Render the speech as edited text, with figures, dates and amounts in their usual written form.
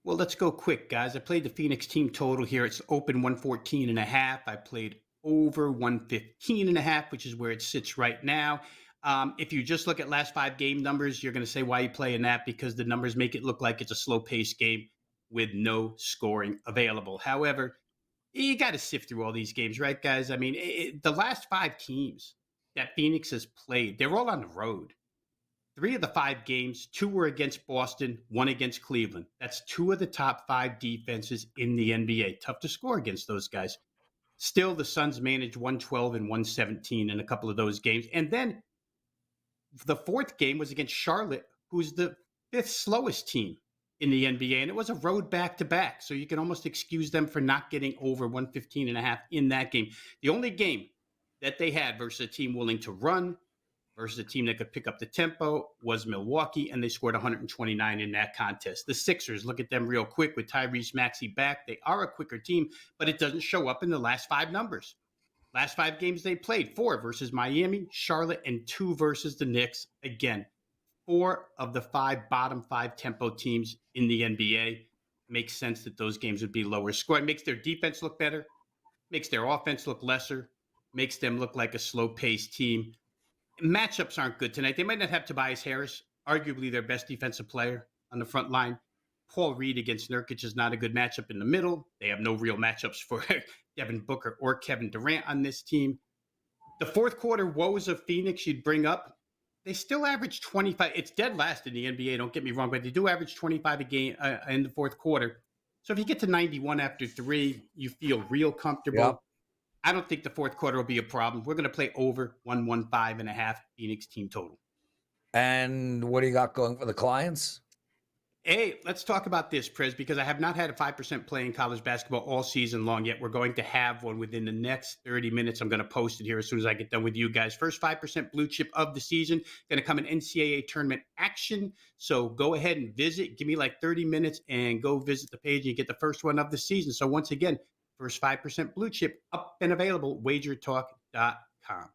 Well, let's go quick, guys. I played the Phoenix team total here. It's open 114.5. I played over 115.5, which is where it sits right now. If you just look at last five game numbers, you're going to say, why are you playing that? Because the numbers make it look like it's a slow paced game with no scoring available. However, you got to sift through all these games, right, guys? I mean, the last five teams that Phoenix has played, they're all on the road. Three of the five games, two were against Boston, one against Cleveland. That's two of the top five defenses in the NBA. Tough to score against those guys. Still, the Suns managed 112 and 117 in a couple of those games. And then the fourth game was against Charlotte, who's the fifth slowest team in the NBA. And it was a road back to back. So you can almost excuse them for not getting over 115.5 in that game. The only game that they had versus a team willing to run, versus a team that could pick up the tempo was Milwaukee, and they scored 129 in that contest. The Sixers, look at them real quick with Tyrese Maxey back. They are a quicker team, but it doesn't show up in the last five numbers. Last five games they played, four versus Miami, Charlotte, and two versus the Knicks. Again, four of the bottom five tempo teams in the NBA. Makes sense that those games would be lower score. It makes their defense look better, makes their offense look lesser, makes them look like a slow-paced team. Matchups aren't good tonight. They might not have Tobias Harris, arguably their best defensive player on the front line. Paul Reed against Nurkic is not a good matchup in the middle. They have no real matchups for Devin Booker or Kevin Durant on this team. The fourth quarter woes of Phoenix you'd bring up, they still average 25. It's dead last in the NBA, don't get me wrong, but they do average 25 a game in the fourth quarter. So if you get to 91 after three, you feel real Yep. comfortable. I don't think the fourth quarter will be a problem. We're going to play over 115.5 Phoenix team total. And what do you got going for the clients? Hey, let's talk about this, Prez, because I have not had a 5% play in college basketball all season long yet. We're going to have one within the next 30 minutes. I'm going to post it here as soon as I get done with you guys. First 5% blue chip of the season. Going to come in NCAA tournament action. So go ahead and visit. Give me like 30 minutes and go visit the page and get the first one of the season. So once again, first 5% blue chip up and available, wagertalk.com.